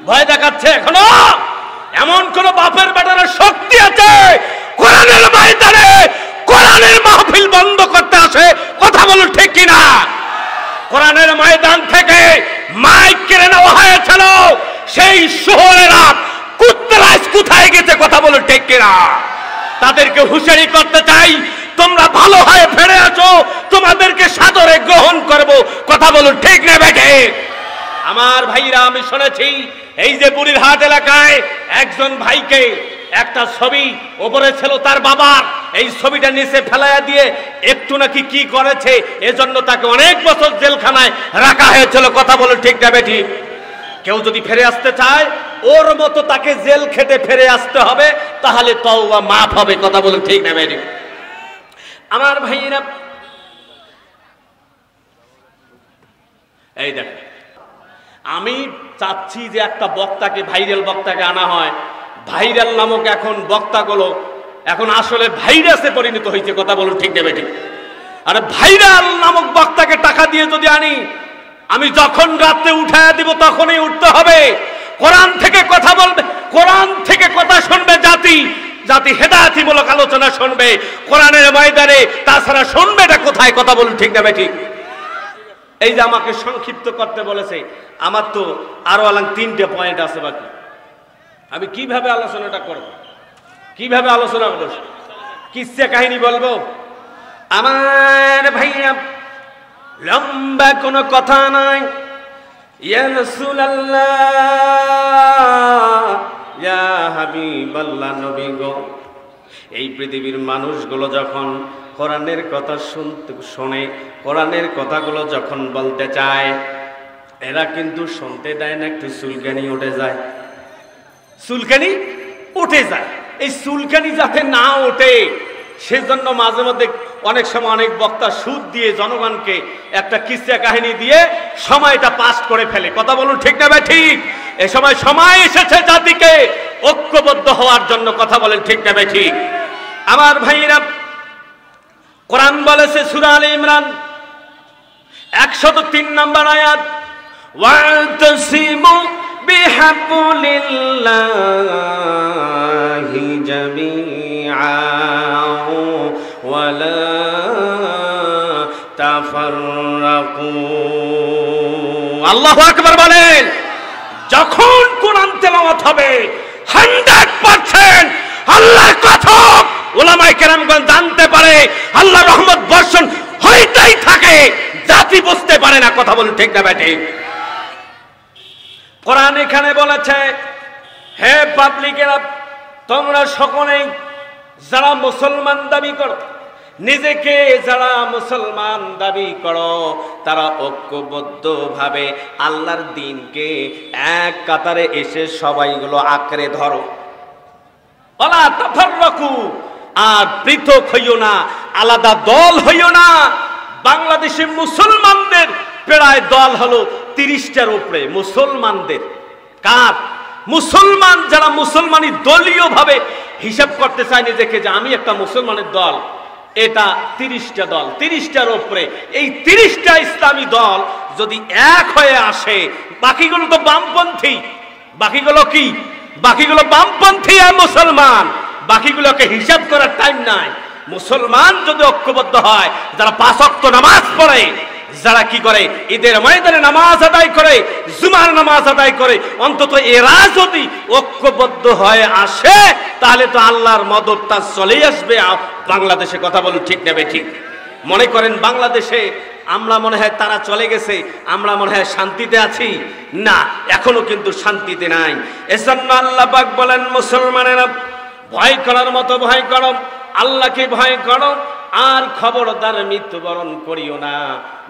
ভয় দেখাচ্ছে। এখনো এমন কোন বাপের বেটার শক্তি আছে কোরআনের ময়দানে কোরআনের মাহফিল বন্ধ করতে আসে? কথা বলুন ঠিক কিনা? কোরআনের ময়দান থেকে মাইক কেড়ে নেওয়া হয়েছিল, সেই শহরেরা কুত্তরাজ কোথায় গেছে? কথা বলুন ঠিক কিনা? তাদেরকে হুঁশিয়ারি করতে চাই, তোমরা ভালো হয়ে ফিরে আসো, তোমাদেরকে সাদরে গ্রহণ করব। কথা বলুন ঠিক না বেঠে? আমার ভাইরা, আমি শুনেছি এই যে বুড়িরহাট এলাকায় একজন ভাইকে একটা ছবি ওপরে ছিল তার বাবার, এই ছবিটা নিচে ফেলাইয়া দিয়ে একটু নাকি কি করেছে, এজন্য তাকে অনেক বছর জেলখানায় রাখা হয়েছিল। কথা বলুন ঠিক না বেঠি? কেউ যদি ফিরে আসতে চায়, ওর মতো তাকে জেল খেটে ফিরে আসতে হবে, তাহলে তওবা মাফ হবে। কথা বলুন ঠিক না বেঠি? আমার ভাইয়েরা, এই দেখেন, আমি চাচ্ছি যে একটা বক্তাকে, ভাইরাল বক্তাকে আনা হয়। ভাইরাল নামক এখন বক্তাগুলো এখন আসলে ভাইরাসে পরিণত হয়েছে। কথা বলুন ঠিক নেবে ঠিক? আর ভাইরাল নামক বক্তাকে টাকা দিয়ে যদি আনি, আমি যখন রাতে উঠায় দিব তখনই উঠতে হবে। কোরআন থেকে কথা বলবে, কোরআন থেকে কথা শুনবে জাতি, জাতি হেদায়েতমূলক আলোচনা শুনবে কোরআনের ময়দানে, তাছাড়া শুনবে এটা কোথায়? কথা বলুন ঠিক নেবে ঠিক? এই যে আমাকে সংক্ষিপ্ত করতে বলেছে, আমার তো আরো আলাদা 3টে পয়েন্ট আছে বাকি। আমি কিভাবে আলোচনাটা করব, কিভাবে আলোচনা করব, কিসসা কাহিনী বলবো? আমার ভাইয়া, লম্বা কোনো কথা নাই। ইয়া রাসূলুল্লাহ, ইয়া হাবিবাল্লাহ, নবী গো, এই পৃথিবীর মানুষগুলো যখন কোরআনের কথা শোনে, কোরআনের কথাগুলো যখন বলতে চায়, এরা কিন্তু শুনতে দেয় না, একটু চুলকানি উঠে যায়। চুলকানি উঠে যায়। এই চুলকানি যাতে না ওঠে সেজন্য মাঝে মধ্যে অনেক সময় অনেক বক্তা সুদ দিয়ে জনগণকে একটা কিসসা কাহিনী দিয়ে সময়টা পাস করে ফেলে। কথা বলুন ঠিক না ভাই ঠিক? এ সময় সময় এসেছে জাতিকে ঐক্যবদ্ধ হওয়ার জন্য। কথা বলেন ঠিক না ভাই ঠিক? আমার ভাইরা, কোরআন বলেছে সূরা আলে ইমরান 103 নম্বর আয়াত, ওয়াতাসিমু বিহাবলিল্লাহি জামিআ ওয়ালা তাফাররাকু। আল্লাহু আকবার বলেন। যখন কোরআন তেলাওয়াত হবে 100% আল্লাহর কথা উলামায়ে কেরামগণ জানতে পারে, আল্লাহর রহমত বর্ষণ হইতেই থাকে, জাতি বুঝতে পারে না। কথা বলুন ঠিক না বেটি? কোরআন এখানে বলেছে, হে পাবলিকেরা, তোমরা সকলেই যারা মুসলমান দাবি করো, নিজেকে যারা মুসলমান দাবি করো, তারা ঐক্যবদ্ধ ভাবে আল্লাহর দ্বীনকে এক কাতারে এসে সবাইগুলো আঁকড়ে ধরো। ওয়ালা তাফাররাকু, আর পৃথক হইও না, আলাদা দল হইও না। বাংলাদেশের মুসলমানদের প্রায় দল হলো 30টার উপরে। মুসলমানদের কার? মুসলমান যারা মুসলমানি দলীয় ভাবে হিসাব করতে চায় নিজেকে যে আমি একটা মুসলমানের দল, এটা 30টা দল, 30টার উপরে। এই 30টা ইসলামী দল যদি এক হয়ে আসে, বাকিগুলো তো বামপন্থী, বাকিগুলো কি বাকিগুলো বামপন্থী আর মুসলমান, বাকিগুলোকে হিসাব করার টাইম নাই। মুসলমান যদি ঐক্যবদ্ধ হয়, যারা 5 ওয়াক্ত নামাজ পড়ে, যারা কি করে ঈদের ময়দানে নামাজ আদায় করে, জুমার নামাজ আদায় করে, অন্তত এরা যদি ঐক্যবদ্ধ হয়ে আসে তাহলে তো আল্লাহর মদদটা চলেই আসবে বাংলাদেশে। কথা বলুন ঠিক নেবে ঠিক? মনে করেন বাংলাদেশে আমরা মনে হয় তারা চলে গেছে, আমরা মনে হয় শান্তিতে আছি? না, এখনো কিন্তু শান্তিতে নাই। এজন্য আল্লাহ পাক বলেন, মুসলমানেরা ভয় করার মতো ভয় করো, আল্লাহকে ভয় করো, আর খবরদার মৃত্যুবরণ করিও না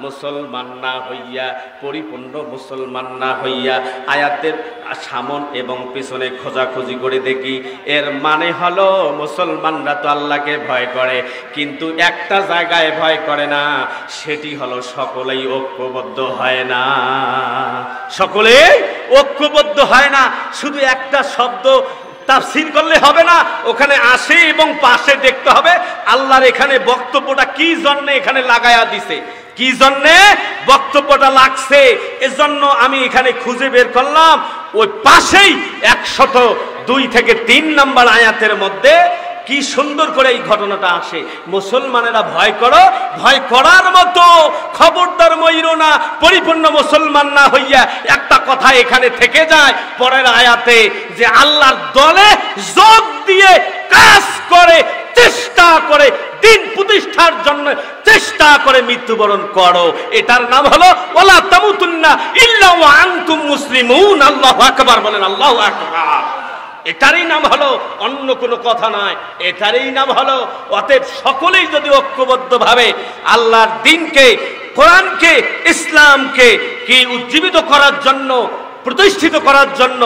মুসলমান না হইয়া, পরিপূর্ণ মুসলমান না হইয়া। আয়াতের সামন এবং পিছনে খোঁজাখুঁজি করে দেখি, এর মানে হলো মুসলমানরা তো আল্লাহকে ভয় করে, কিন্তু একটা জায়গায় ভয় করে না, সেটি হলো সকলেই ঐক্যবদ্ধ হয় না। সকলেই ঐক্যবদ্ধ হয় না। শুধু একটা শব্দ তাফসীর করলে হবে না, ওখানে আসে এবং পাশে দেখতে হবে আল্লাহর এখানে বক্তব্যটা কি জন্য এখানে লাগায়া দিছে, কি জন্যে বক্তব্যটা লাগছে। এজন্য আমি এখানে খুঁজে বের করলাম, ওই পাশেই 102 থেকে 3 নম্বর আয়াতের মধ্যে কি সুন্দর করে এই ঘটনাটা আসে। মুসলমানেরা ভয় করো, ভয় করার মতো খবরদার মইরো না, পরিপূর্ণ মুসলমান না হইয়া। একটা কথা এখানে থেকে যায় পরের আয়াতে, যে আল্লাহর দলে যোগ দিয়ে কাজ করে, চেষ্টা করে, দিন প্রতিষ্ঠার জন্য চেষ্টা করে মৃত্যুবরণ করো। এটার নাম হলো ওয়ালা তামুতুন্না ইল্লা ওয়া আনতুম মুসলিমুন। আল্লাহু আকবার বলেন, আল্লাহু আকবার। এটারই নাম হলো, অন্য কোনো কথা নয়, এটারই নাম হলো। অতএব সকলেই যদি ঐক্যবদ্ধভাবে আল্লাহর দ্বীনকে, কোরআনকে, ইসলামকে কি উজ্জীবিত করার জন্য, প্রতিষ্ঠিত করার জন্য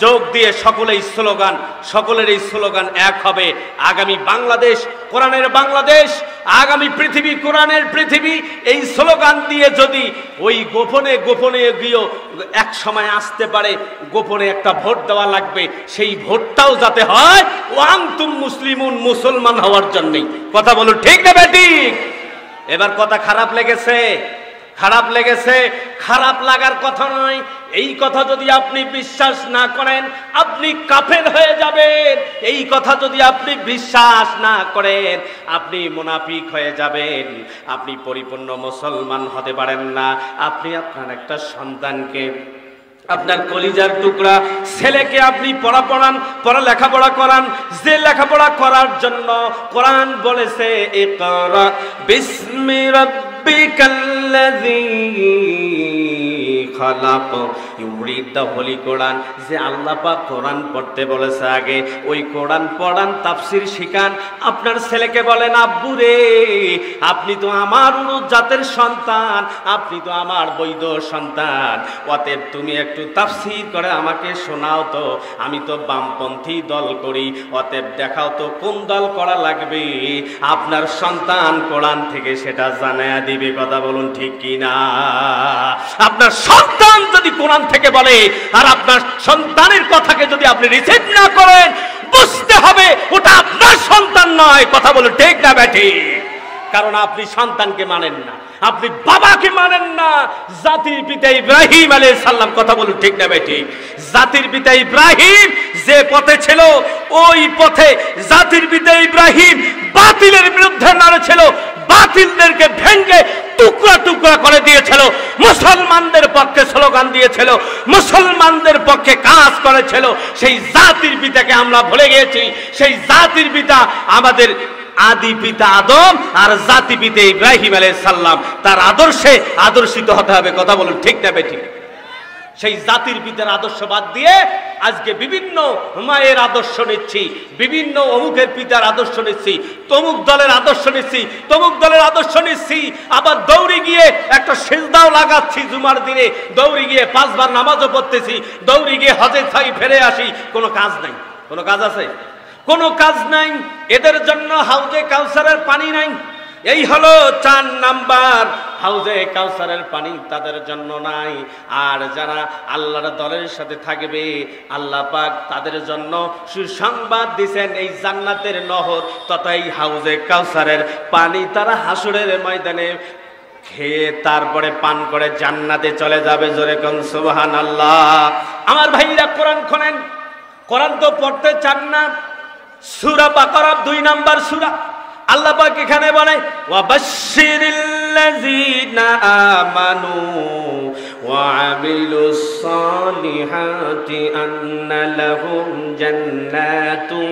যোগ দিয়ে সকলেই স্লোগান, সকলের এই স্লোগান এক হবে। আগামী বাংলাদেশ কোরআনের বাংলাদেশ, আগামী পৃথিবী কোরআনের পৃথিবী, এই স্লোগান দিয়ে যদি ওই গোপনে গোপনে গিয়েও এক সময় আসতে পারে, গোপনে একটা ভোট দেওয়া লাগবে, সেই ভোটটাও যাতে হয় ওয়ান্তুম মুসলিমুন, মুসলমান হওয়ার জন্যই। কথা বলুন ঠিক না বেঠিক? এবার কথা খারাপ লেগেছে? খারাপ লেগেছে? খারাপ লাগার কথা নয়। এই কথা যদি আপনি বিশ্বাস না করেন, আপনি কাফের হয়ে যাবেন। এই কথা যদি আপনি বিশ্বাস না করেন, আপনি মুনাফিক হয়ে যাবেন, আপনি পরিপূর্ণ মুসলমান হতে পারেন না। আপনি আপনার একটা সন্তানকে, আপনার কলিজার টুকরা ছেলেকে আপনি পড়া লেখাপড়া করান, যে লেখাপড়া করার জন্য কোরআন বলেছে ইকরা বিসমি রাব্বিকাল্লাযী খালাক, ইউরিদ দ্য হোলি কোরআন, যে আল্লাহ পাক কোরআন পড়তে বলেছে আগে, ওই কোরআন পড়ান, তাফসীর শিখান। আপনার ছেলেকে বলেন, আব্বু রে, আপনি তো আমার উন্নত জাতের সন্তান, আপনি তো আমার বৈধ সন্তান, অতএব তুমি একটু তাফসীর করে আমাকে শোনাও তো, আমি তো বামপন্থী দল করি, অতএব দেখাও তো কোন দল করা লাগবে। আপনার সন্তান কোরআন থেকে সেটা জানায়া দিবে। কথা বলুন ঠিক কিনা? আপনার সন্তান যদি কোরআন থেকে বলে, আর আপনার সন্তানের কথাকে যদি আপনি রিসিভ না করেন, বুঝতে হবে ওটা আপনার সন্তান নয়। কথা বলুন ঠিক না বেঠিক? কারণ আপনি সন্তানকে মানেন না, আপনি বাবাকে মানেন না, জাতির পিতা ইব্রাহিম আলাইহিস সালাম। কথা বলুন ঠিক না বেঠিক? জাতির পিতা ইব্রাহিম যে পথে ছিল, ওই পথে জাতির পিতা ইব্রাহিম বাতিলের বিরুদ্ধে লড়েছিল, বাতিলদেরকে ভেঙে টুকরা টুকরা করে দিয়েছিল, মুসলমানদের পক্ষে স্লোগান দিয়েছিল, মুসলমানদের পক্ষে কাজ করেছিল। সেই জাতির পিতাকে আমরা ভুলে গিয়েছি। সেই জাতির পিতা আমাদের আদি পিতা আদম, আর জাতি পিতা ইব্রাহিম আলাইহিস সালাম। তার আদর্শে আদর্শিত হতে হবে। কথা বলুন ঠিক না বেঠিক? সেই জাতির পিতার আদর্শ বাদ দিয়ে আজকে বিভিন্ন মায়ের আদর্শ নিচ্ছি, বিভিন্ন অমুকের পিতার আদর্শ নিচ্ছি, তমুক দলের আদর্শ নিচ্ছি, তমুক দলের আদর্শ নিচ্ছি, আবার দৌড়ে গিয়ে একটা সিজদাও লাগাচ্ছি জুমার দিনে, দৌড়ে গিয়ে 5 বার নামাজও পড়তেছি, দৌড়ে গিয়ে হজে থাই ফিরে আসি। কোনো কাজ নাই। কোনো কাজ আছে? কোনো কাজ নাই। এদের জন্য হাউজে কাউসারের পানি নাই। এই হলো 4 নাম্বার, হাউজে কাউসারের পানি তাদের জন্য নাই। আর যারা আল্লাহর দলের সাথে থাকবে, আল্লাহ পাক তাদের জন্য সুসংবাদ দিয়েছেন, এই জান্নাতের নহর তথা এই হাউজে কাউসারের পানি তারা হাসরের ময়দানে খেয়ে তারপরে পান করে জান্নাতে চলে যাবে। জোরে কোন সুবহানাল্লাহ। আমার ভাইরা কোরআন খোলেন, কোরআন তো পড়তে চান না, সূরা বাকারা 2 নম্বর সূরা, আল্লাহ পাক এখানে বলে ওয়াবাশশিরিল্লাযীনা আমানু ওয়া আমিলুস সালিহাতি আন্না লাহুম জান্নাতুন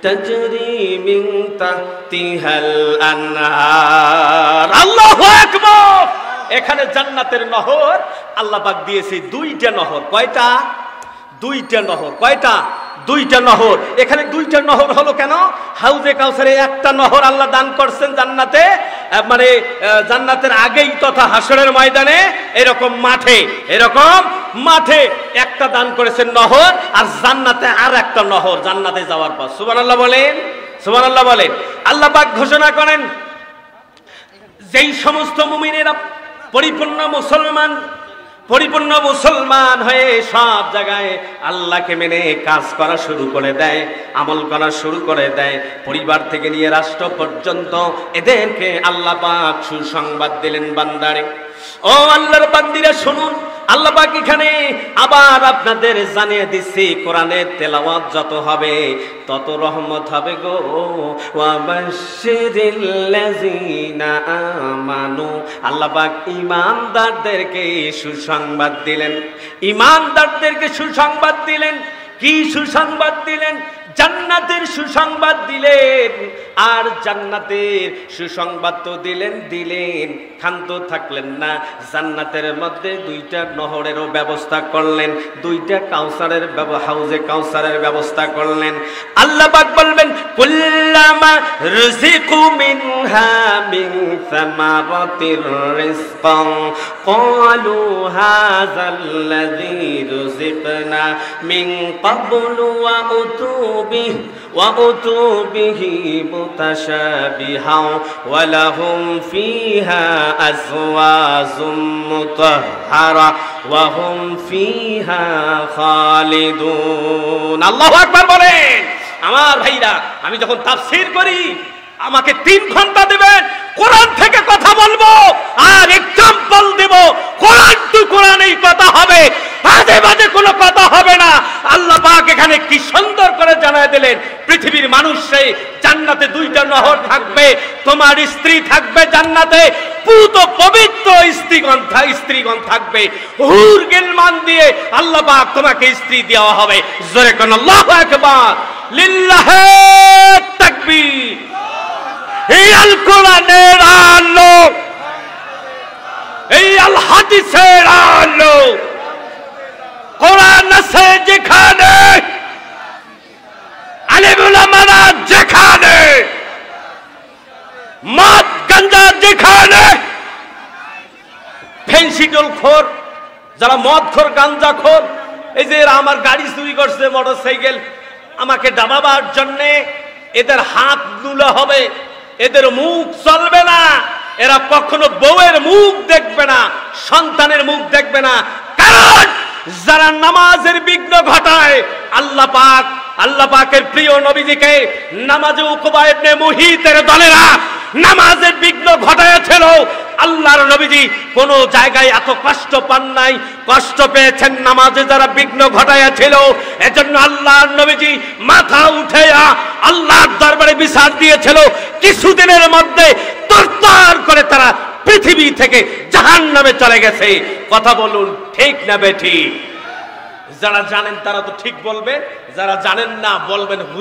তাজরি মিন তাহতিহাল আনহার। আল্লাহু আকবার। এখানে জান্নাতের নহর আল্লাহ পাক দিয়েছে 2টা নহর। কয়টা? 2টা নহর। কয়টা? 2টা নহর। এখানে 2টা নহর হলো কেন? হাউজে কাউসারে একটা নহর আল্লাহ দান করছেন জান্নাতে, মানে জান্নাতের আগেই তথা হাসরের ময়দানে এরকম মাঠে একটা দান করেছেন নহর, আর জান্নাতে আর একটা নহর জান্নাতে যাওয়ার পর। সুবহানাল্লাহ বলেন, সুবহানাল্লাহ বলেন। আল্লাহ পাক ঘোষণা করেন যেই সমস্ত মুমিনেরা পরিপূর্ণ মুসলমান হয়ে সব জায়গায় আল্লাহকে মেনে কাজ করা শুরু করে দেয়, আমল করা শুরু করে দেয়, পরিবার থেকে নিয়ে রাষ্ট্র পর্যন্ত এদেরকে আল্লাহ পাক সুসংবাদ দিলেন, বান্দারে ও আল্লাহর বান্দিরা শুনুন, আল্লাহ পাক এখানে আবার আপনাদের জানিয়ে দিচ্ছি কোরআনের তেলাওয়াত যত হবে তত রহমত হবে গো। ওয়াবাশশিরিল্লাযীনা আমানু, আল্লাহ পাক ঈমানদারদেরকে সুসংবাদ দিলেন, ঈমানদারদেরকে সুসংবাদ দিলেন। কি সুসংবাদ দিলেন? জান্নাতের সুসংবাদ দিলেন। আর জান্নাতের সুসংবাদ তো দিলেন, ক্ষান্ত থাকলেন না, জান্নাতের মধ্যে 2টা নহরেরও ব্যবস্থা করলেন, 2টা কাউসারের হাউজে কাউসারের ব্যবস্থা করলেন। আল্লাহ পাক বলবেন কুল্লামা রুজিকু মিনহা মিন সামারাতির রিজকান ক্বালু হাযাল্লাযী রুজিকনা মিন ক্বাবলু ওয়া উতু বিহি মুতাশাবিহাও ওয়া লাহুম ফিহা আজওয়াজুম মুতাহহারা ওয়া হুম ফিহা খালিদুন। আল্লাহু আকবার বলেন। আমার ভাইরা, আমি যখন তাফসীর করি আমাকে 3 ঘন্টা দিবেন, কোরআন থেকে কথা বলবো আর এক্সাম্পল দেব। কোরআন টু কোরআনেই কথা হবে, বাজে বাজে কোনো কথা হবে না। আল্লাহ পাক এখানে কি সুন্দর করে জানায় দিলেন, পৃথিবীর মানুষে জান্নাতে 2টা নহর থাকবে, তোমার স্ত্রী থাকবে জান্নাতে, পুত পবিত্র স্ত্রীগণ থাকবে, হুর গিলমান দিয়ে আল্লাহ পাক তোমাকে স্ত্রী দেওয়া হবে। জোরে কোন আল্লাহু আকবার, লিল্লাহি তাকবীর। এই আল কোরআনের আলো, এই আল হাদিসের আলো, কোরআন আছে যেখানে, আলেম উলামারা যেখানে, মদ গাঞ্জা যেখানে, ফেন্সিডলখোর যারা মদখোর গাঞ্জাখোর, এই যে এরা আমার গাড়ি চুরি করছে, মোটরসাইকেল, আমাকে ডাবাবার জন্যে এদের হাত লুলা হবে, এদের মুখ চলবে না, এরা কখনো বউয়ের মুখ দেখবে না, সন্তানের মুখ দেখবে না। কারণ যারা নামাজের বিঘ্ন ঘটায়, আল্লাহ পাকের প্রিয় নবীজিকে নামাজে উকবা ইবনে মুহিতের দলেরা নামাজের বিঘ্ন ঘটাইছিল। আল্লাহর নবীজি কোন জায়গায় এত কষ্ট পান নাই, কষ্ট পেয়েছেন নামাজে যারা বিঘ্ন ঘটাইছিল। এজন্য আল্লাহর নবীজি মাথা উঠাইয়া আল্লাহর দরবারে বিচার দিয়েছিল, কিছুদিনের মধ্যে তরতর করে তারা পৃথিবী থেকে জাহান্নামে চলে গেছে। কথা বলুন ঠিক না বেঠিক? যারা জানেন তারা তো ঠিক বলবেন, যারা জানেন না বলবেন হুজুর